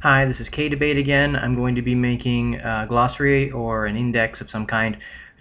Hi, this is kayDbait again. I'm going to be making a glossary or an index of some kind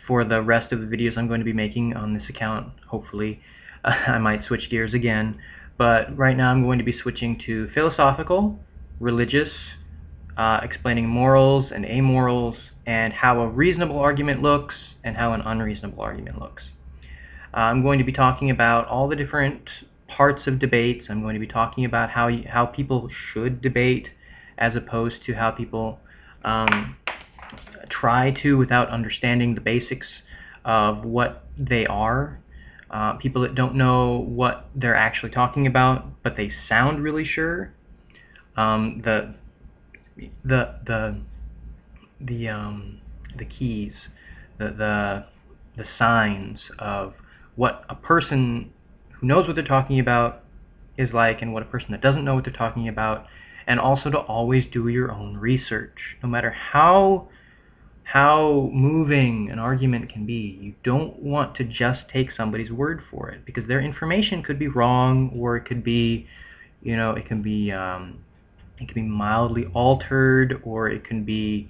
for the rest of the videos I'm going to be making on this account, hopefully. I might switch gears again, but right now I'm going to be switching to philosophical, religious, explaining morals and amorals, and how a reasonable argument looks and how an unreasonable argument looks. I'm going to be talking about all the different parts of debates. I'm going to be talking about how people should debate as opposed to how people try to without understanding the basics of what they are. People that don't know what they're actually talking about, but they sound really sure. The keys, the signs of what a person who knows what they're talking about is like and what a person that doesn't know what they're talking about, and also to always do your own research. No matter how moving an argument can be, you don't want to just take somebody's word for it, because their information could be wrong, or it could be, it can be mildly altered, or it could be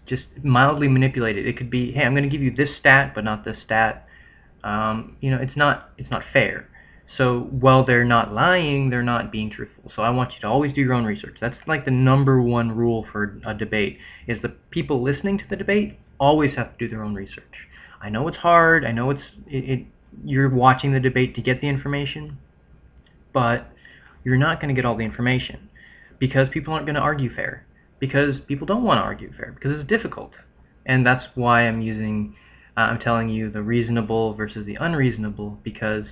just mildly manipulated. It could be, hey, I'm going to give you this stat but not this stat. It's not fair. So while they're not lying, they're not being truthful. So I want you to always do your own research. That's like the #1 rule for a debate, is the people listening to the debate always have to do their own research. I know it's hard. I know you're watching the debate to get the information, but you're not going to get all the information because people aren't going to argue fair, because people don't want to argue fair, because it's difficult. And that's why I'm telling you the reasonable versus the unreasonable, because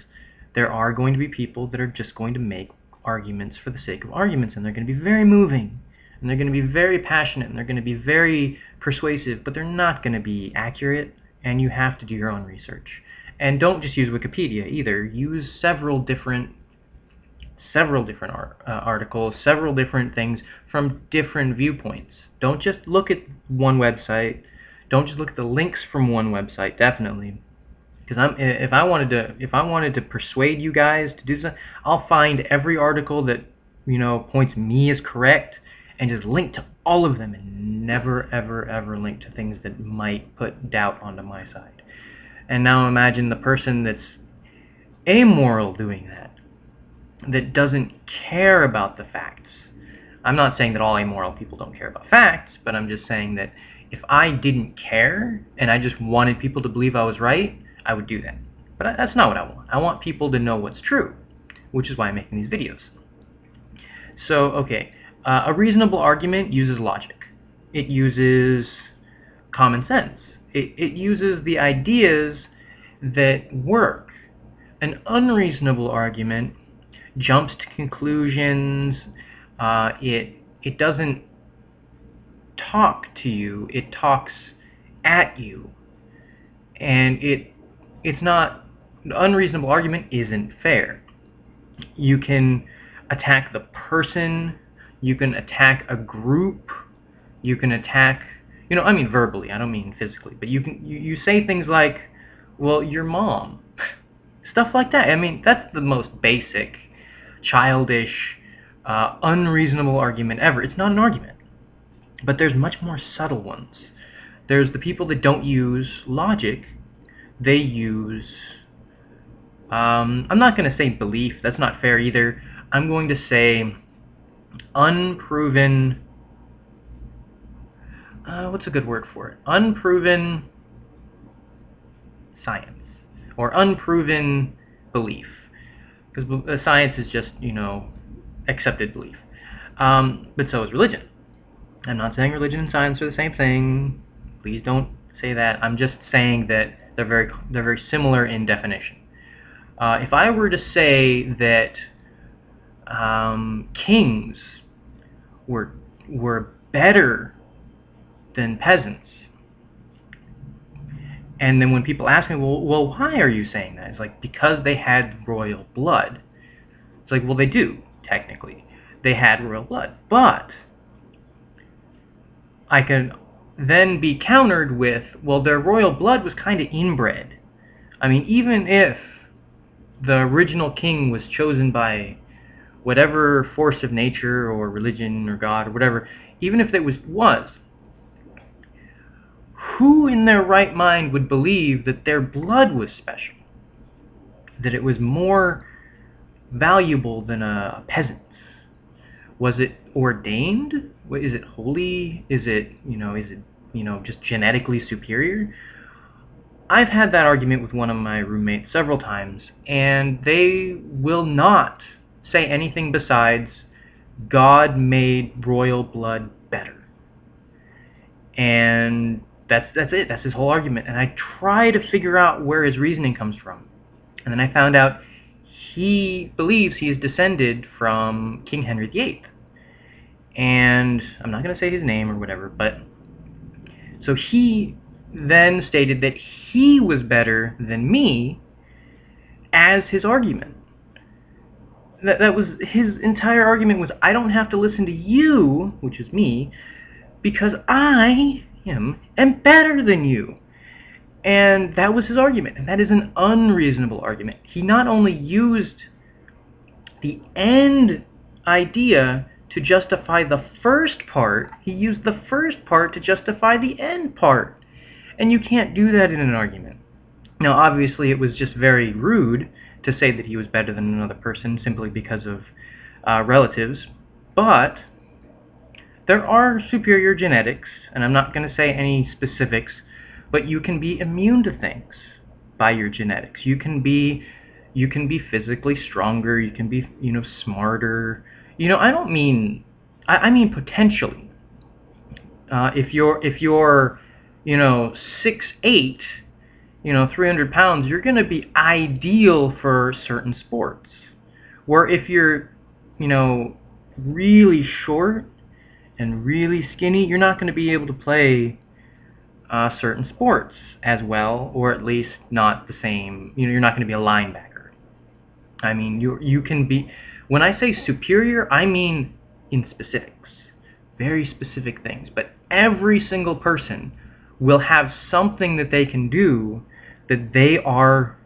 there are going to be people that are just going to make arguments for the sake of arguments, and they're going to be very moving, and they're going to be very passionate, and they're going to be very persuasive, but they're not going to be accurate, and you have to do your own research. And don't just use Wikipedia either. Use several different articles, several different things from different viewpoints. Don't just look at one website. Don't just look at the links from one website, definitely. Because if I wanted to persuade you guys to do something, I'll find every article that points me as correct and just link to all of them, and never ever link to things that might put doubt onto my side. And now imagine the person that's amoral doing that doesn't care about the facts. I'm not saying that all amoral people don't care about facts, but I'm just saying that if I didn't care and I just wanted people to believe I was right, I would do that. But that's not what I want. I want people to know what's true, which is why I'm making these videos. So, okay, a reasonable argument uses logic. It uses common sense. It uses the ideas that work. An unreasonable argument jumps to conclusions. It doesn't talk to you. It talks at you. And it's not, the unreasonable argument isn't fair. You can attack the person, you can attack a group, you can attack, I mean verbally, I don't mean physically, but you say things like, well, your mom, stuff like that. I mean, that's the most basic, childish, unreasonable argument ever. It's not an argument. But there's much more subtle ones. There's the people that don't use logic. They use, I'm not going to say belief. That's not fair either. I'm going to say unproven, what's a good word for it? Unproven science, or unproven belief. Because science is just, accepted belief. But so is religion. I'm not saying religion and science are the same thing. Please don't say that. I'm just saying that they're very similar in definition. If I were to say that kings were better than peasants, and then when people ask me, well, why are you saying that? It's like, because they had royal blood. It's like, well, they do, technically. They had royal blood. But I can then be countered with, well, their royal blood was kind of inbred. I mean, even if the original king was chosen by whatever force of nature or religion or God or whatever, even if it was, who in their right mind would believe that their blood was special? That it was more valuable than a peasant's? Was it ordained? Is it holy? Is it just genetically superior? I've had that argument with one of my roommates several times, and they will not say anything besides God made royal blood better. And that's it. That's his whole argument. And I try to figure out where his reasoning comes from. And then I found out he believes he is descended from King Henry VIII. And I'm not going to say his name or whatever, but so he then stated that he was better than me as his argument. That was his entire argument, was I don't have to listen to you, which is me, because I am better than you. And that was his argument, and that is an unreasonable argument. He not only used the end idea to justify the first part, he used the first part to justify the end part. And you can't do that in an argument. Now, obviously, it was just very rude to say that he was better than another person simply because of relatives, but there are superior genetics, and I'm not going to say any specifics, but you can be immune to things by your genetics. You can be physically stronger, you can be, smarter. I mean potentially. If you're 6'8", 300 pounds, you're going to be ideal for certain sports. Where if you're, really short and really skinny, you're not going to be able to play certain sports as well, or at least not the same. You're not going to be a linebacker. I mean, you can be. When I say superior, I mean in specifics, very specific things. But every single person will have something that they can do that they are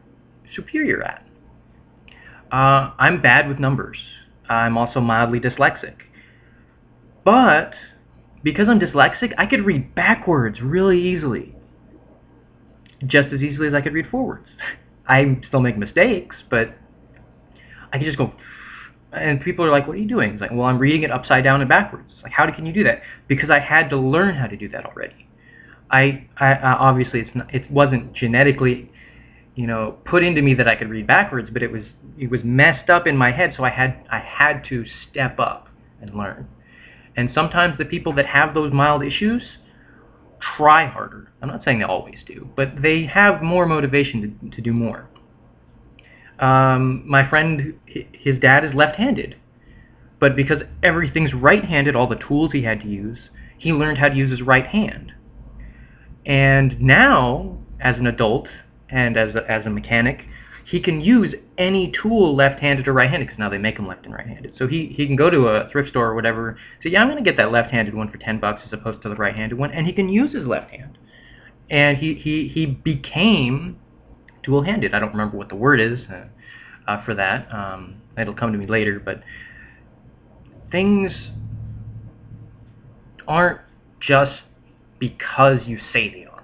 superior at. I'm bad with numbers. I'm also mildly dyslexic. But because I'm dyslexic, I could read backwards really easily. Just as easily as I could read forwards. I still make mistakes, but I can just go, and people are like, what are you doing? It's like, well, I'm reading it upside down and backwards. Like, how can you do that? Because I had to learn how to do that already. I obviously it wasn't genetically, put into me that I could read backwards, but it was messed up in my head, so I had to step up and learn. And sometimes the people that have those mild issues try harder. I'm not saying they always do, but they have more motivation to do more. My friend, his dad is left-handed, but because everything's right-handed, all the tools he had to use, he learned how to use his right hand. And now, as an adult and as a mechanic, he can use any tool left-handed or right-handed, because now they make them left and right-handed. So he can go to a thrift store or whatever, say, yeah, I'm going to get that left-handed one for $10 as opposed to the right-handed one, and he can use his left hand. And he became dual-handed. I don't remember what the word is for that. It'll come to me later, but things aren't just because you say they are.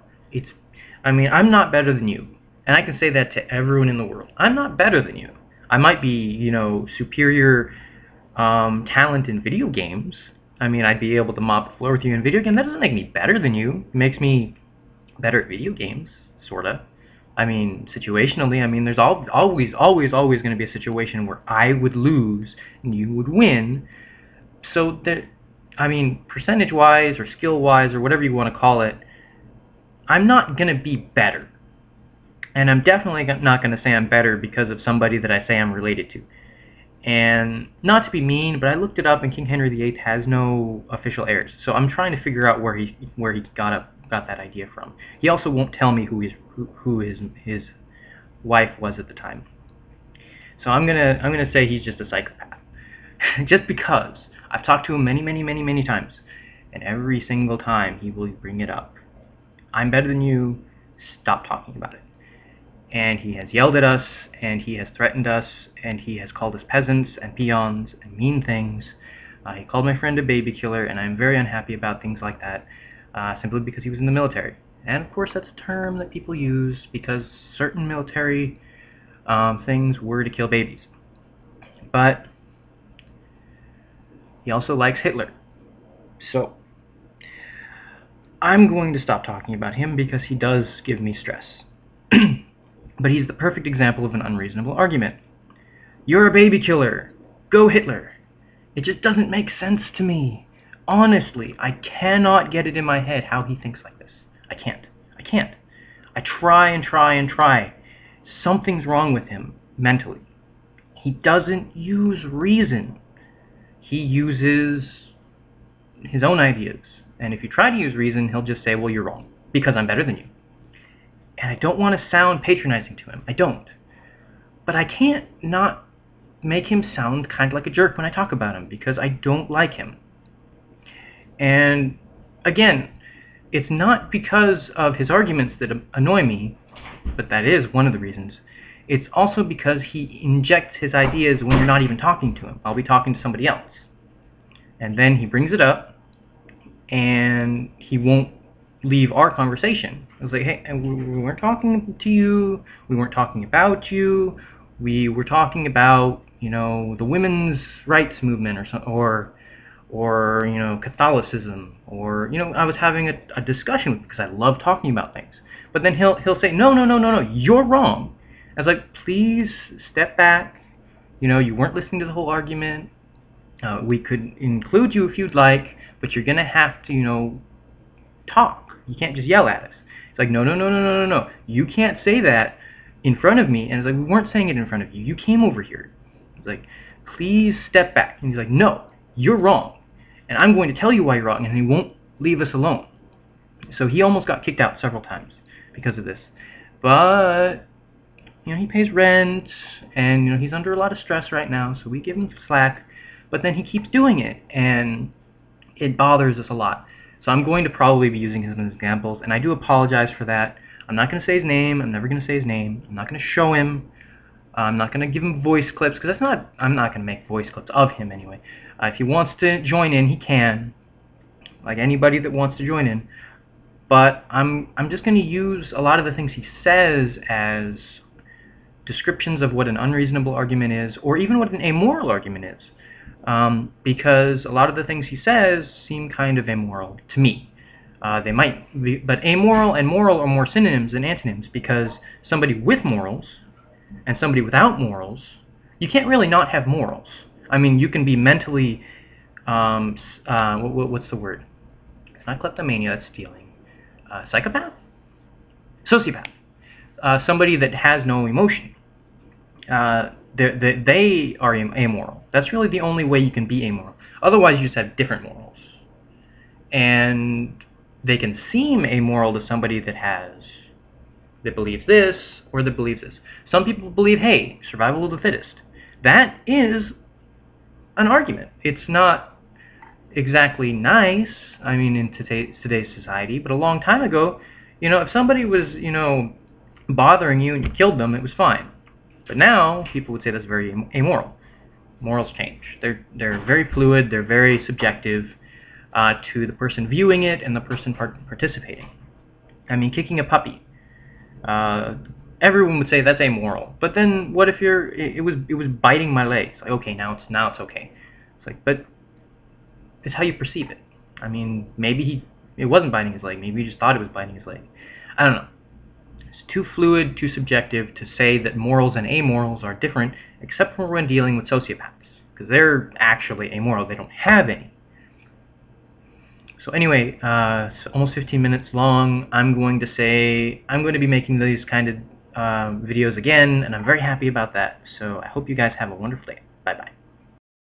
I'm not better than you. And I can say that to everyone in the world. I'm not better than you. I might be, superior talent in video games. I'd be able to mop the floor with you in video games. That doesn't make me better than you. It makes me better at video games, sorta. Situationally, there's always going to be a situation where I would lose and you would win. So that, percentage-wise or skill-wise or whatever you want to call it, I'm not going to be better. And I'm definitely not going to say I'm better because of somebody that I say I'm related to. And not to be mean, but I looked it up, and King Henry VIII has no official heirs. So I'm trying to figure out where he got that idea from. He also won't tell me who his wife was at the time. So I'm gonna say he's just a psychopath. Just because I've talked to him many times, and every single time he will bring it up. I'm better than you. Stop talking about it. And he has yelled at us, and he has threatened us, and he has called us peasants and peons and mean things. He called my friend a baby killer, and I'm very unhappy about things like that, simply because he was in the military. And of course that's a term that people use because certain military things were to kill babies. But he also likes Hitler. So I'm going to stop talking about him because he does give me stress. But he's the perfect example of an unreasonable argument. You're a baby killer. Go Hitler. It just doesn't make sense to me. Honestly, I cannot get it in my head how he thinks like this. I can't. I try and try and try. Something's wrong with him mentally. He doesn't use reason. He uses his own ideas. And if you try to use reason, he'll just say, well, you're wrong, because I'm better than you. And I don't want to sound patronizing to him. I don't. But I can't not make him sound kind of like a jerk when I talk about him, because I don't like him. And again, it's not because of his arguments that annoy me, but that is one of the reasons. It's also because he injects his ideas when you're not even talking to him. I'll be talking to somebody else. And then he brings it up, and he won't leave our conversation. I was like, hey, we weren't talking to you, we weren't talking about you, we were talking about, you know, the women's rights movement or you know, Catholicism, or, you know, I was having a discussion with him because I love talking about things. But then he'll say, no, you're wrong. I was like, please step back. You know, you weren't listening to the whole argument. We could include you if you'd like, but you're gonna have to, you know, talk. You can't just yell at us. It's like, no. You can't say that in front of me. And it's like, we weren't saying it in front of you. You came over here. It's like, please step back. And he's like, no, you're wrong. And I'm going to tell you why you're wrong. And he won't leave us alone. So he almost got kicked out several times because of this. But, you know, he pays rent, and, you know, he's under a lot of stress right now, so we give him slack. But then he keeps doing it, and it bothers us a lot. So I'm going to probably be using him as examples, and I do apologize for that. I'm not going to say his name. I'm never going to say his name. I'm not going to show him. I'm not going to give him voice clips, because I'm not going to make voice clips of him anyway. If he wants to join in, he can, like anybody that wants to join in. But I'm just going to use a lot of the things he says as descriptions of what an unreasonable argument is, or even what an amoral argument is. Because a lot of the things he says seem kind of immoral to me. They might be, but amoral and moral are more synonyms than antonyms, because somebody with morals and somebody without morals, you can't really not have morals. I mean, you can be mentally, what's the word? It's not kleptomania, that's stealing. Psychopath? Sociopath. Somebody that has no emotion. They are amoral. That's really the only way you can be amoral. Otherwise, you just have different morals. And they can seem amoral to somebody that believes this or that believes this. Some people believe, hey, survival of the fittest. That is an argument. It's not exactly nice, I mean, in today's society, but a long time ago, you know, if somebody was, you know, bothering you and you killed them, it was fine. But now, people would say that's very amoral. Morals change. They're very fluid, they're very subjective to the person viewing it and the person participating. I mean, kicking a puppy. Everyone would say that's amoral. But then, what if it was biting my legs? Like, okay, now it's okay. It's like, but it's how you perceive it. I mean, maybe it wasn't biting his leg. Maybe he just thought it was biting his leg. I don't know. It's too fluid, too subjective to say that morals and amorals are different, except for when dealing with sociopaths, because they're actually amoral. They don't have any. So anyway, it's almost 15 minutes long. I'm going to be making these kind of videos again, and I'm very happy about that. So I hope you guys have a wonderful day. Bye-bye.